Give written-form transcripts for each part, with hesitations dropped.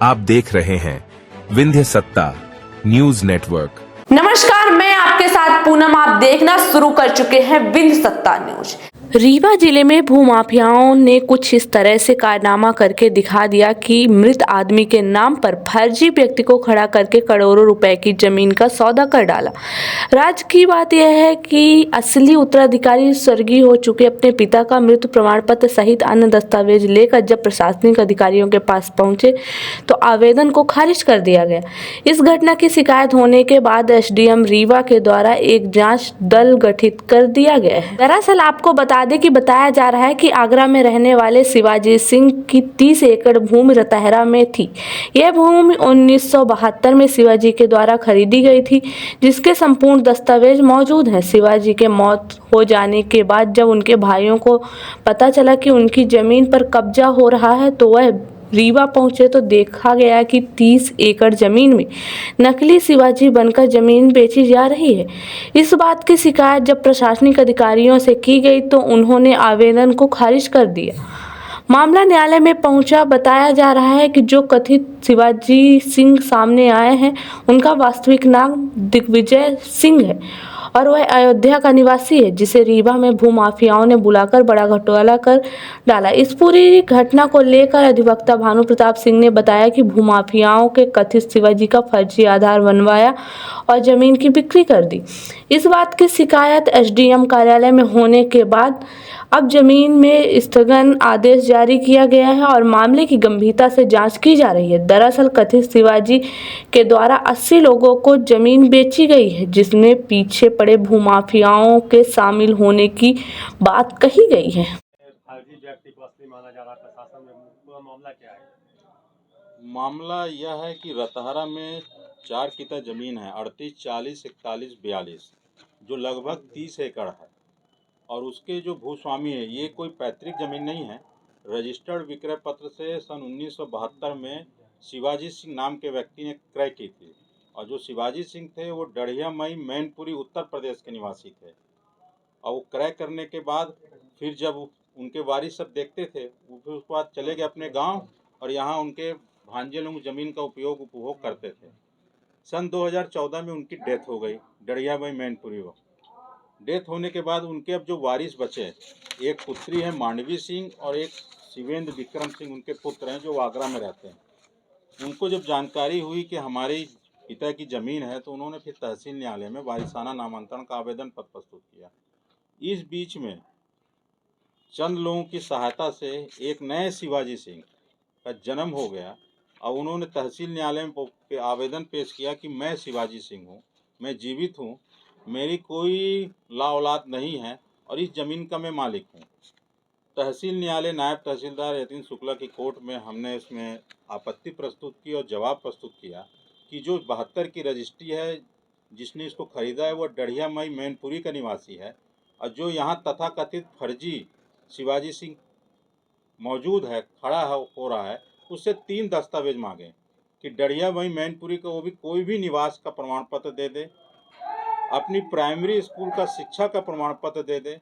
आप देख रहे हैं विंध्य सत्ता न्यूज नेटवर्क। नमस्कार, मैं आपके साथ पूनम। आप देखना शुरू कर चुके हैं विंध्य सत्ता न्यूज। रीवा जिले में भूमाफियाओं ने कुछ इस तरह से कारनामा करके दिखा दिया कि मृत आदमी के नाम पर फर्जी व्यक्ति को खड़ा करके करोड़ों रुपए की जमीन का सौदा कर डाला। राज्य की बात यह है कि असली उत्तराधिकारी स्वर्गीय हो चुके अपने पिता का मृत्यु प्रमाण पत्र सहित अन्य दस्तावेज लेकर जब प्रशासनिक अधिकारियों के पास पहुंचे तो आवेदन को खारिज कर दिया गया। इस घटना की शिकायत होने के बाद एसडीएम रीवा के द्वारा एक जांच दल गठित कर दिया गया है। दरअसल आपको बता दें कि बताया जा रहा है कि आगरा में रहने वाले शिवाजी सिंह की 30 एकड़ भूमि रतहरा में थी। यह भूमि 1972 में शिवाजी के द्वारा खरीदी गई थी, जिसके संपूर्ण दस्तावेज मौजूद हैं। शिवाजी के मौत हो जाने के बाद जब उनके भाइयों को पता चला कि उनकी जमीन पर कब्जा हो रहा है तो वह रीवा पहुंचे तो देखा गया कि 30 एकड़ जमीन में नकली शिवाजी बनकर जमीन बेची जा रही है। इस बात की शिकायत जब प्रशासनिक अधिकारियों से की गई तो उन्होंने आवेदन को खारिज कर दिया। मामला न्यायालय में पहुंचा। बताया जा रहा है कि जो कथित शिवाजी सिंह सामने आए हैं उनका वास्तविक नाम दिग्विजय सिंह है और वह अयोध्या का निवासी है, जिसे रीवा में भूमाफियाओं ने बुलाकर बड़ा घोटाला कर डाला। इस पूरी घटना को लेकर अधिवक्ता भानु प्रताप सिंह ने बताया कि भूमाफियाओं के कथित शिवाजी का फर्जी आधार बनवाया और जमीन की बिक्री कर दी। इस बात की शिकायत एसडीएम कार्यालय में होने के बाद अब जमीन में स्थगन आदेश जारी किया गया है और मामले की गंभीरता से जांच की जा रही है। दरअसल कथित शिवाजी के द्वारा 80 लोगों को जमीन बेची गई है, जिसमें पीछे पड़े भूमाफियाओं के शामिल होने की बात कही गई है। फर्जी व्यक्ति को असली माना जा रहा है प्रशासन में, पूरा मामला क्या है? मामला यह है कि रतहरा में 4 किता ज़मीन है, 38, 40, 41, 42, जो लगभग 30 एकड़ है। और उसके जो भूस्वामी है, ये कोई पैतृक ज़मीन नहीं है। रजिस्टर्ड विक्रय पत्र से सन 1972 में शिवाजी सिंह नाम के व्यक्ति ने क्रय की थी। और जो शिवाजी सिंह थे वो डढ़िया मई मैनपुरी उत्तर प्रदेश के निवासी थे। और वो क्रय करने के बाद फिर जब उनके वारिस सब देखते थे, वो फिर उसके बाद चले गए अपने गांव और यहाँ उनके भांजे लोग ज़मीन का उपभोग करते थे। सन 2014 में उनकी डेथ हो गई, डढ़िया भाई मैनपुरी वो। डेथ होने के बाद उनके अब जो वारिस बचे, एक पुत्री है मांडवी सिंह और एक शिवेंद्र विक्रम सिंह उनके पुत्र हैं जो आगरा में रहते हैं। उनको जब जानकारी हुई कि हमारे पिता की ज़मीन है तो उन्होंने फिर तहसील न्यायालय में वारिसाना नामांतरण का आवेदन पत्र प्रस्तुत किया। इस बीच में चंद लोगों की सहायता से एक नए शिवाजी सिंह का जन्म हो गया और उन्होंने तहसील न्यायालय में आवेदन पेश किया कि मैं शिवाजी सिंह हूँ, मैं जीवित हूँ, मेरी कोई ला औलाद नहीं है और इस ज़मीन का मैं मालिक हूँ। तहसील न्यायालय नायब तहसीलदार यतीन शुक्ला की कोर्ट में हमने इसमें आपत्ति प्रस्तुत की और जवाब प्रस्तुत किया कि जो 72 की रजिस्ट्री है, जिसने इसको खरीदा है वह डढ़िया मई मैनपुरी का निवासी है और जो यहाँ तथाकथित फर्जी शिवाजी सिंह मौजूद है, खड़ा हो रहा है, उससे 3 दस्तावेज मांगे कि डढ़िया मई मैनपुरी को वो भी कोई भी निवास का प्रमाण पत्र दे दे, अपनी प्राइमरी स्कूल का शिक्षा का प्रमाण पत्र दे दे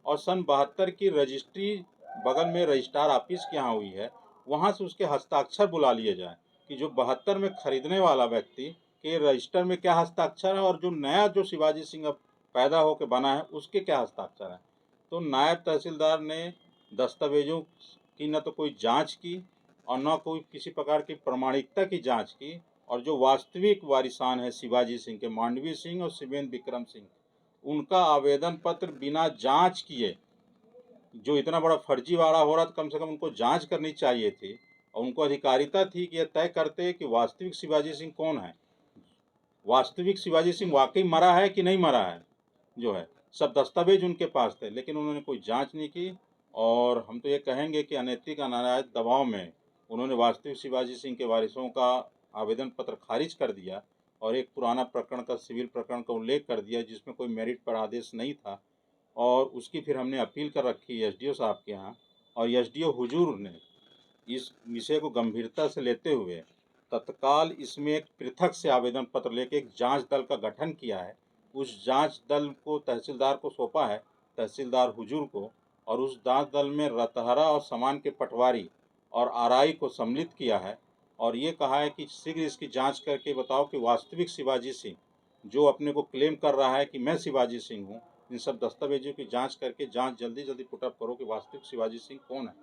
और सन 72 की रजिस्ट्री बगल में रजिस्ट्रार ऑफिस के यहाँ हुई है, वहाँ से उसके हस्ताक्षर बुला लिए जाए कि जो 72 में खरीदने वाला व्यक्ति के रजिस्टर में क्या हस्ताक्षर है और जो नया जो शिवाजी सिंह अब पैदा होकर बना है उसके क्या हस्ताक्षर है। तो नायब तहसीलदार ने दस्तावेजों की न तो कोई जांच की और न कोई किसी प्रकार की प्रमाणिकता की जांच की और जो वास्तविक वारिसान है शिवाजी सिंह के, मांडवी सिंह और शिवेंद्र विक्रम सिंह, उनका आवेदन पत्र बिना जांच किए, जो इतना बड़ा फर्जीवाड़ा हो रहा था, कम से कम उनको जांच करनी चाहिए थी और उनको अधिकारिता थी कि यह तय करते कि वास्तविक शिवाजी सिंह कौन है, वास्तविक शिवाजी सिंह वाकई मरा है कि नहीं मरा है। जो है सब दस्तावेज उनके पास थे, लेकिन उन्होंने कोई जांच नहीं की। और हम तो ये कहेंगे कि अनैतिक अनाराज दबाव में उन्होंने वास्तविक शिवाजी सिंह के वारिसों का आवेदन पत्र खारिज कर दिया और एक पुराना प्रकरण का, सिविल प्रकरण का उल्लेख कर दिया जिसमें कोई मेरिट पर आदेश नहीं था। और उसकी फिर हमने अपील कर रखी एसडीओ साहब के यहाँ और एसडीओ हुजूर ने इस विषय को गंभीरता से लेते हुए तत्काल इसमें एक पृथक से आवेदन पत्र लेके एक जांच दल का गठन किया है। उस जांच दल को तहसीलदार को सौंपा है, तहसीलदार हुजूर को, और उस जांच दल में रतहरा और सामान के पटवारी और आरआई को सम्मिलित किया है और ये कहा है कि शीघ्र इसकी जांच करके बताओ कि वास्तविक शिवाजी सिंह जो अपने को क्लेम कर रहा है कि मैं शिवाजी सिंह हूँ, इन सब दस्तावेजों की जांच करके जांच जल्दी जल्दी पुटअप करो कि वास्तविक शिवाजी सिंह कौन है।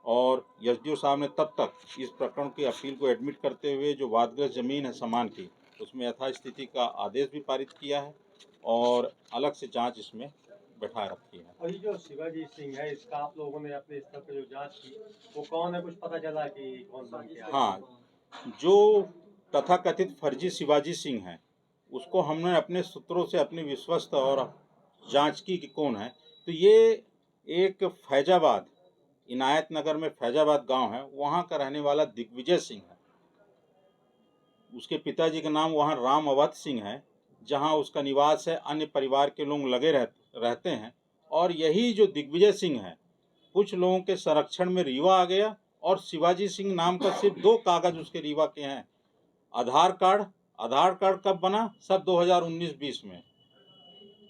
और एसडीओ साहब ने तब तक इस प्रकरण की अपील को एडमिट करते हुए जो वादग्रस्त जमीन है सामान की, उसमें यथास्थिति का आदेश भी पारित किया है और अलग से जांच इसमें बैठा रखी है। और ये जो शिवाजी सिंह है, इसका आप लोगों ने अपने स्तर पर जो जांच की, वो कौन है, कुछ पता चला कि कौन बन के आया? हाँ, जो तथाकथित फर्जी शिवाजी सिंह है उसको हमने अपने सूत्रों से अपनी विश्वस्त और जांच की कि कौन है। तो ये एक फैजाबाद, इनायत नगर में फैजाबाद गांव है, वहाँ का रहने वाला दिग्विजय सिंह है। उसके पिताजी का नाम वहाँ राम अवध सिंह है, जहाँ उसका निवास है। अन्य परिवार के लोग लगे रहते हैं। और यही जो दिग्विजय सिंह है, कुछ लोगों के संरक्षण में रीवा आ गया और शिवाजी सिंह नाम का सिर्फ 2 कागज उसके रीवा के हैं। आधार कार्ड कब बना? सब 2019-20 में।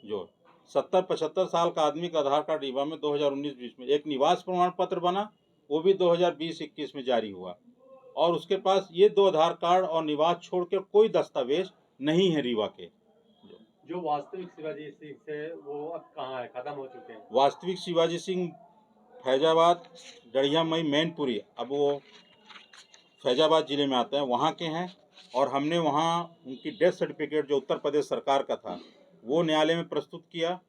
जो 70-75 साल का आदमी का आधार कार्ड रीवा में 2019-20 में। एक निवास प्रमाण पत्र बना, वो भी 2020-21 में जारी हुआ। और उसके पास ये 2 आधार कार्ड और निवास छोड़ के कोई दस्तावेज नहीं है रीवा के। जो वास्तविक शिवाजी सिंह से वो अब कहाँ है, खत्म हो चुके हैं? वास्तविक शिवाजी सिंह फैजाबाद, डढ़िया मई, मैनपुरी, अब वो फैजाबाद जिले में आते हैं, वहाँ के हैं। और हमने वहाँ उनकी डेथ सर्टिफिकेट जो उत्तर प्रदेश सरकार का था वो न्यायालय में प्रस्तुत किया।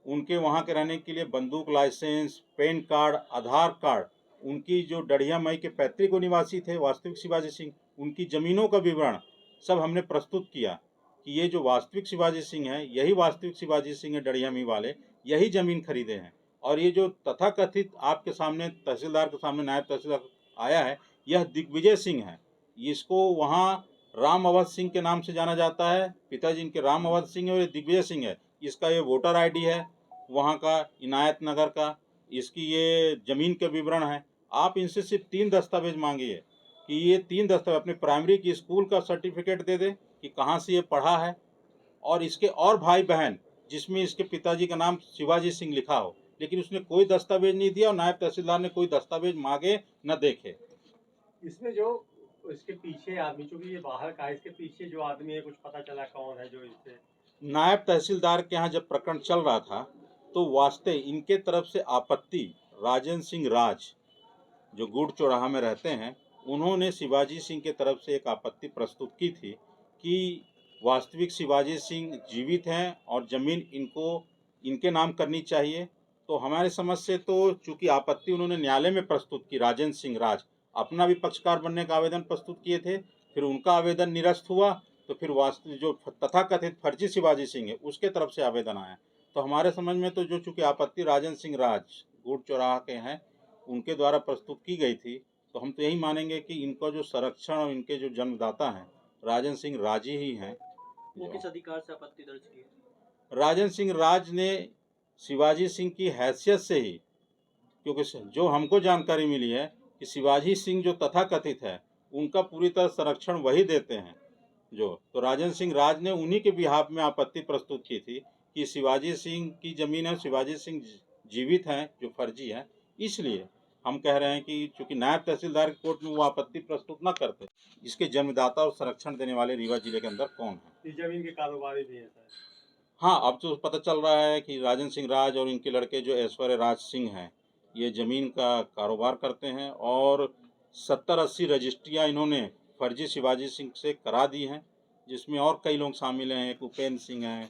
उनके वहाँ के रहने के लिए बंदूक लाइसेंस, पैन कार्ड, आधार कार्ड, उनकी जो डढ़िया मई के पैतृक निवासी थे वास्तविक शिवाजी सिंह, उनकी ज़मीनों का विवरण सब हमने प्रस्तुत किया कि ये जो वास्तविक शिवाजी सिंह है, यही वास्तविक शिवाजी सिंह है, डढ़िया मई वाले, यही ज़मीन खरीदे हैं। और ये जो तथाकथित आपके सामने तहसीलदार के सामने नायब तहसीलदार आया है, यह दिग्विजय सिंह है। इसको वहाँ राम अवध सिंह के नाम से जाना जाता है, पिताजी इनके राम अवध सिंह है और ये दिग्विजय सिंह है। इसका ये वोटर आईडी है वहाँ का, इनायत नगर का, इसकी ये ज़मीन के विवरण है। आप इनसे सिर्फ 3 दस्तावेज मांगिए कि ये 3 दस्तावेज, अपने प्राइमरी की स्कूल का सर्टिफिकेट दे दे कि कहाँ से ये पढ़ा है, और इसके और भाई बहन जिसमें इसके पिताजी का नाम शिवाजी सिंह लिखा हो, लेकिन उसने कोई दस्तावेज नहीं दिया और नायब तहसीलदार ने कोई दस्तावेज मांगे न देखे। इसमें जो इसके पीछे आदमी, चूंकि ये बाहर का है, इसके पीछे जो आदमी है, कुछ पता चला कौन है जो इससे? नायब तहसीलदार के यहाँ जब प्रकरण चल रहा था तो वास्ते इनके तरफ से आपत्ति राजेंद्र सिंह राज जो गुड़ चौराहा में रहते हैं, उन्होंने शिवाजी सिंह के तरफ से एक आपत्ति प्रस्तुत की थी कि वास्तविक शिवाजी सिंह जीवित हैं और ज़मीन इनके नाम करनी चाहिए। तो हमारे समझ से तो चूँकि आपत्ति उन्होंने न्यायालय में प्रस्तुत की, राजेंद्र सिंह राज अपना भी पक्षकार बनने का आवेदन प्रस्तुत किए थे, फिर उनका आवेदन निरस्त हुआ, तो फिर वास्तविक जो तथाकथित फर्जी शिवाजी सिंह है उसके तरफ से आवेदन आया। तो हमारे समझ में तो जो चूँकि आपत्ति राजेंद्र सिंह राज गुड़ चौराहा के हैं उनके द्वारा प्रस्तुत की गई थी, तो हम तो यही मानेंगे कि इनका जो संरक्षण और इनके जो जन्मदाता हैं राजेंद्र सिंह राज ही हैं। वो किस अधिकार से आपत्ति दर्ज की? राजेंद्र सिंह राज ने शिवाजी सिंह की हैसियत से ही, क्योंकि जो हमको जानकारी मिली है कि शिवाजी सिंह जो तथाकथित है उनका पूरी तरह संरक्षण वही देते हैं तो राजेंद्र सिंह राज ने उन्हीं के बिहाफ में आपत्ति प्रस्तुत की थी कि शिवाजी सिंह की ज़मीन है, शिवाजी सिंह जीवित हैं जो फर्जी है। इसलिए हम कह रहे हैं कि चूँकि नायब तहसीलदार की कोर्ट में वो आपत्ति प्रस्तुत न करते, इसके जन्मदाता और संरक्षण देने वाले रीवा जिले के अंदर कौन है। इस जमीन के कारोबारी भी है सर? हाँ, अब तो पता चल रहा है कि राजेंद्र सिंह राज और इनके लड़के जो ऐश्वर्य राज सिंह हैं, ये ज़मीन का कारोबार करते हैं और 70-80 रजिस्ट्रियाँ इन्होंने फर्जी शिवाजी सिंह से करा दी हैं, जिसमें और कई लोग शामिल हैं, एक उपेंद्र सिंह हैं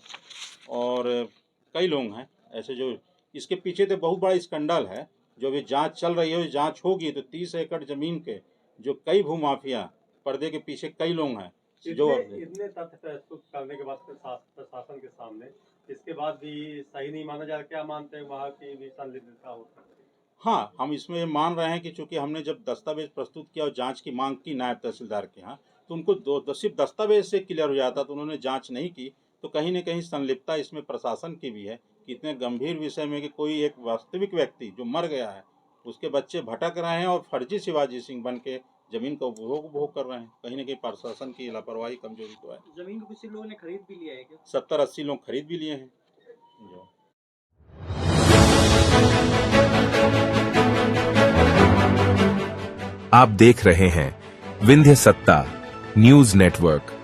और कई लोग हैं ऐसे। जो इसके पीछे तो बहुत बड़ा स्कैंडल है, जो अभी जांच चल रही है, जांच होगी तो 30 एकड़ ज़मीन के जो कई भूमाफिया पर्दे के पीछे कई लोग हैं जो इतने तथ्य प्रस्तुत करने के बाद प्रशासन के सामने, इसके बाद भी सही नहीं माना जा रहा? क्या मानते हैं वहाँ की भी संलिप्तता हो सकती है? हाँ, हम इसमें ये मान रहे हैं कि चूंकि हमने जब दस्तावेज प्रस्तुत किया और जांच की मांग की नायब तहसीलदार के यहाँ, तो उनको सिर्फ दस्तावेज से क्लियर हो जाता, तो उन्होंने जांच नहीं की। तो कहीं न कहीं संलिप्तता इसमें प्रशासन की भी है कि इतने गंभीर विषय में कि कोई एक वास्तविक व्यक्ति जो मर गया है उसके बच्चे भटक रहे हैं और फर्जी शिवाजी सिंह बन के ज़मीन का उपभोग कर रहे हैं। कहीं न कहीं प्रशासन की लापरवाही, कमजोरी तो है। जमीन को किसी लोगों ने खरीद भी लिया है क्या? 70-80 लोग खरीद भी लिए हैं। आप देख रहे हैं विंध्य सत्ता न्यूज नेटवर्क।